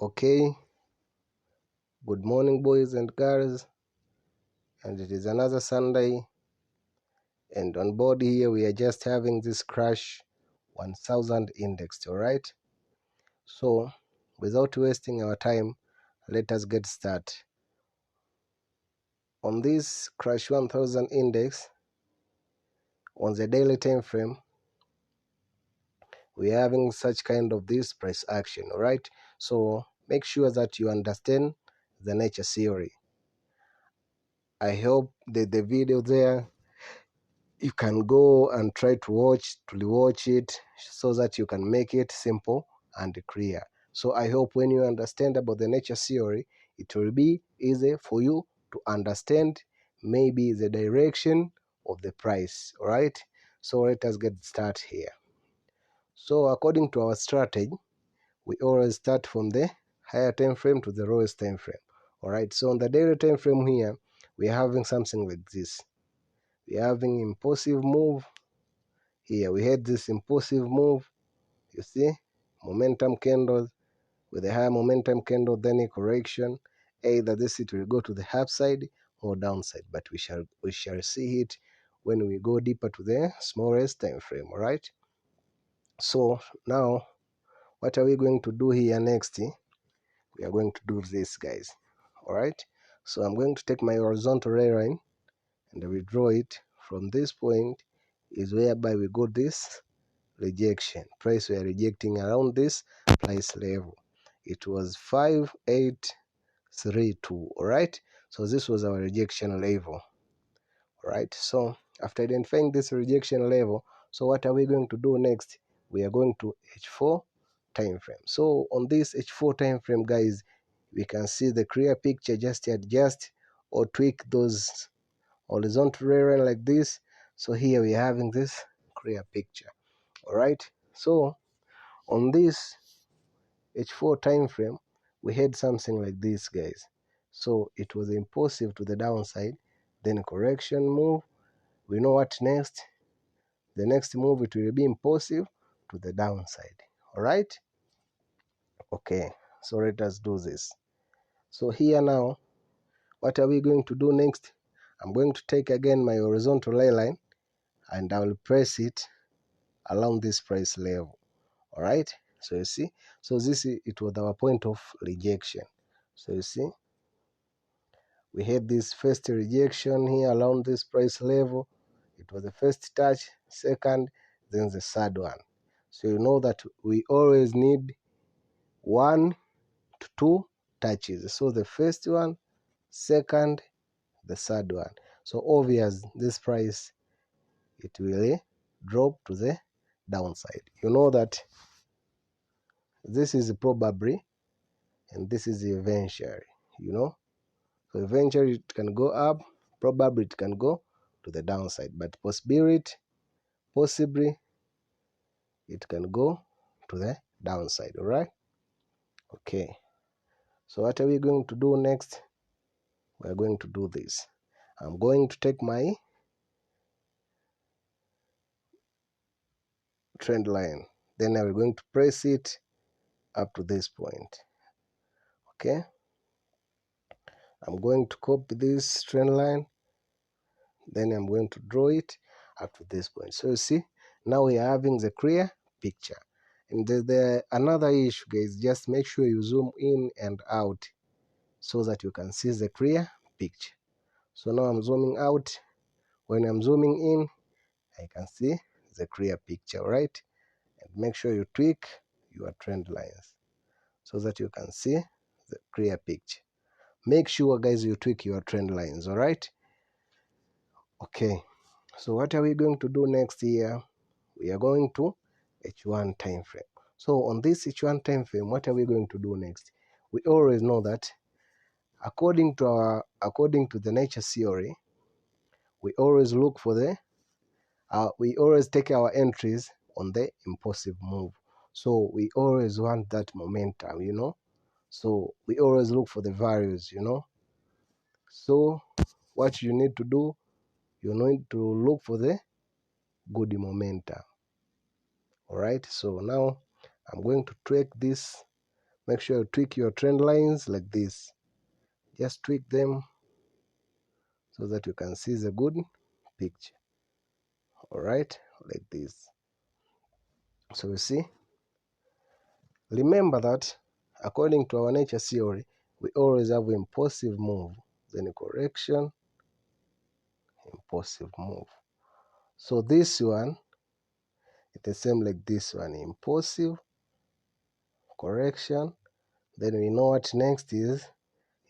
Okay, good morning, boys and girls, and it is another Sunday. And on board here, we are just having this crash 1000 indexed. All right, so without wasting our time, let us get started on this crash 1000 index. On the daily time frame, we are having such kind of this price action. All right, so make sure that you understand the nature theory. I hope that the video there you can go and try to rewatch it so that you can make it simple and clear. So I hope when you understand about the nature theory, it will be easy for you to understand maybe the direction of the price. All right, so let us get started here. So according to our strategy, we always start from the higher time frame to the lowest time frame. All right, so on the daily time frame here, we are having something like this. We are having impulsive move. Here we had this impulsive move, you see, momentum candles with a higher momentum candle, then a correction. Either this it will go to the upside or downside, but we shall see it when we go deeper to the smallest time frame. All right. So now, what are we going to do here next? We are going to do this, guys. All right. So I'm going to take my horizontal line and I will draw it from this point. Is whereby we got this rejection price. We are rejecting around this price level. It was 5832. All right, so this was our rejection level. All right, so after identifying this rejection level, so what are we going to do next? We are going to H4 time frame. So on this H4 time frame, guys, we can see the clear picture. Just adjust or tweak those horizontal line like this. So here we are having this clear picture. All right, so on this H4 time frame, we had something like this, guys. So it was impulsive to the downside, then correction move. We know what next. The next move, it will be impulsive to the downside. All right, okay, so let us do this. So here now, what are we going to do next? I'm going to take again my horizontal line and I will press it along this price level. All right, so you see, so it was our point of rejection. So you see, we had this first rejection here around this price level. It was the first touch, second, then the third one. So you know that we always need 1 to 2 touches. So the first one, second, the third one. So obvious this price, it will drop to the downside. You know that this is probably and this is eventually, you know. So eventually it can go up, probably it can go to the downside, but possibly it can go to the downside. All right, okay, so what are we going to do next? We are going to do this. I'm going to take my trend line, then I'm going to press it up to this point. Okay, I'm going to copy this trend line, then I'm going to draw it up to this point. So you see, now we are having the clear picture. And the another issue, guys, just make sure you zoom in and out so that you can see the clear picture. So now I'm zooming out. When I'm zooming in, I can see the clear picture, right? And make sure you tweak your trend lines so that you can see the clear picture. Make sure, guys, you tweak your trend lines, all right? Okay, so what are we going to do next here? We are going to H1 time frame. So on this H1 time frame, what are we going to do next? We always know that according to the nature theory, we always look for we always take our entries on the impulsive move. So we always want that momentum, you know. So we always look for the values, you know. So what you need to do, you need to look for the good momentum. All right, so now I'm going to tweak this Make sure you tweak your trend lines like this. Just tweak them so that you can see the good picture. Alright, like this. So you see, remember that according to our nature theory, we always have impulsive move, then correction, impulsive move. So this one is the same like this one, impulsive, correction, then we know what next is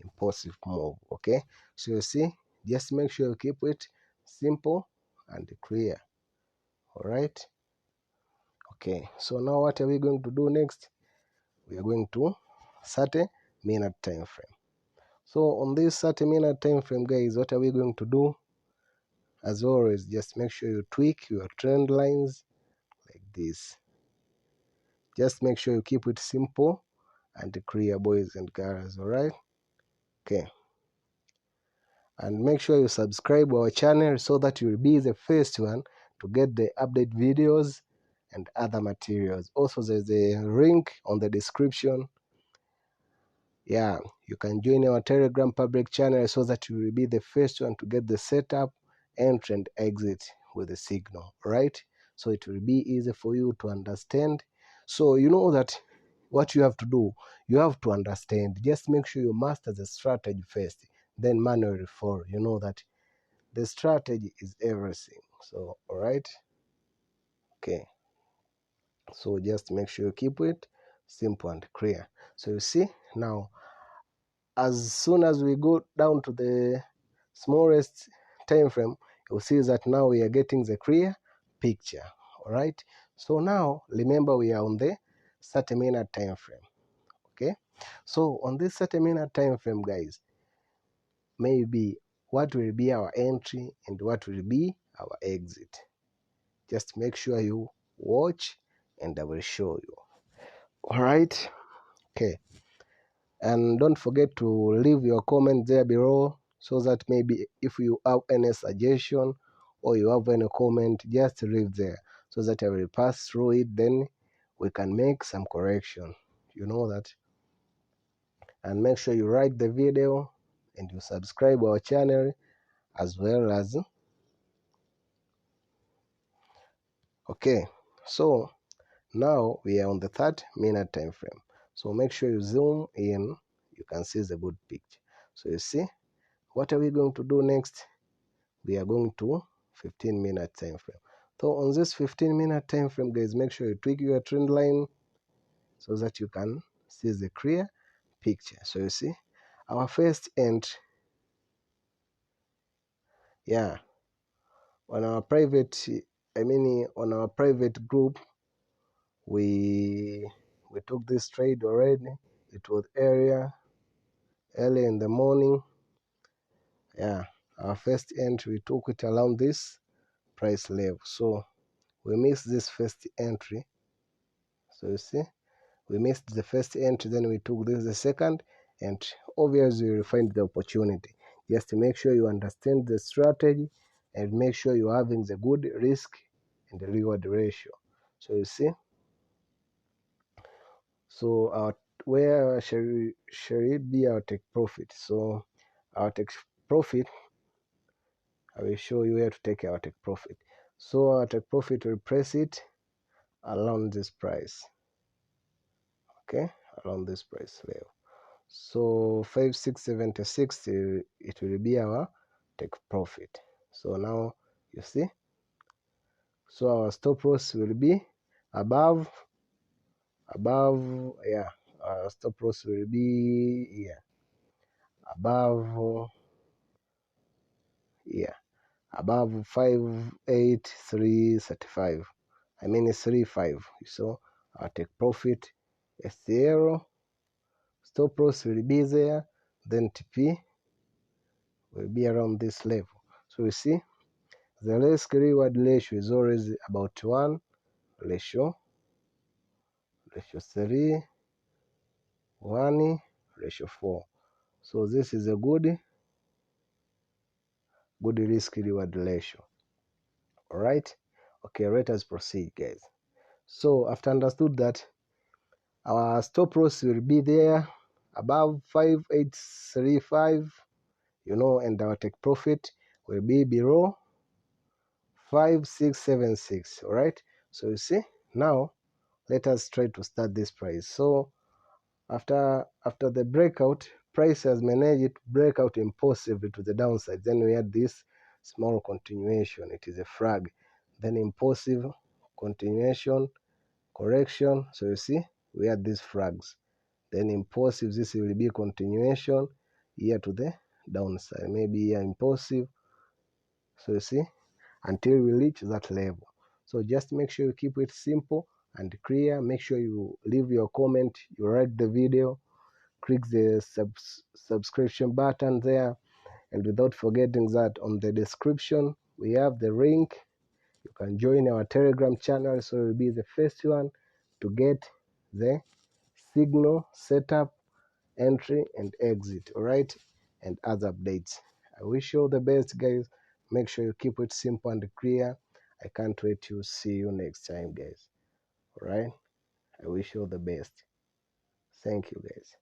impulsive move. Okay, so you see, just make sure you keep it simple and clear. Alright, okay, so now what are we going to do next? We are going to 30-minute time frame. So on this 30-minute time frame, guys, what are we going to do? As always, just make sure you tweak your trend lines like this. Just make sure you keep it simple and clear, boys and girls. Alright, okay, and make sure you subscribe our channel so that you'll be the first one to get the update videos and other materials. Also, there's a link on the description. Yeah, you can join our Telegram public channel so that you will be the first one to get the setup, entry and exit with the signal, right? So it will be easy for you to understand. So you know that what you have to do, you have to understand. Just make sure you master the strategy first, then manually follow. You know that the strategy is everything. So, all right, okay. So just make sure you keep it simple and clear. So you see now, as soon as we go down to the smallest time frame, you'll see that now we are getting the clear picture. All right, so now remember we are on the 30-minute time frame. Okay, so on this 30-minute time frame, guys, maybe what will be our entry and what will be our exit. Just make sure you watch and I will show you. All right, okay. And don't forget to leave your comment there below so that maybe if you have any suggestion or you have any comment, just leave there so that I will pass through it, then we can make some correction. You know that. And make sure you like the video and you subscribe our channel as well as. Okay, so now we are on the 30-minute time frame. So make sure you zoom in, you can see the good picture. So you see, what are we going to do next? We are going to 15-minute time frame. So on this 15-minute time frame, guys, make sure you tweak your trend line so that you can see the clear picture. So you see, our first entry, yeah, on our private, on our private group, we took this trade already. It was early in the morning. Yeah, our first entry, we took it around this price level. So we missed this first entry. So you see, we missed the first entry, then we took this the second entry. Obviously, you will find the opportunity. Just to make sure you understand the strategy and make sure you're having the good risk and the reward ratio. So you see, so where shall it be our take profit? So our take profit, I will show you where to take our take profit. So our take profit will press it around this price. Okay, around this price level. So 5676, it will be our take profit. So now you see, so our stop loss will be above, yeah, our stop loss will be above, above 58335. I mean it's 35. So our take profit is 0, stop loss will be there, then TP will be around this level. So you see, the risk reward ratio is always about 1 ratio 3, 1 ratio 4. So this is a good risk reward ratio. Alright, okay, let us proceed, guys. So after understood that, Our stop loss will be there above 5835, and our take profit will be below 5676. All right, so you see, now let us try to start this price. So after the breakout, price has managed to break out impulsively to the downside. Then we had this small continuation, it is a frag, then impulsive continuation, correction. So you see, we had these frags, then impulsive, this will be continuation here to the downside, maybe here impulsive. So you see, until we reach that level. So just make sure you keep it simple and clear. Make sure you leave your comment, you like the video, click the subscription button there, and without forgetting that on the description we have the link. You can join our Telegram channel, so you'll be the first one to get the signal setup, entry and exit, all right, and other updates. I wish you all the best, guys. Make sure you keep it simple and clear. I can't wait to see you next time, guys. All right, I wish you all the best. Thank you, guys.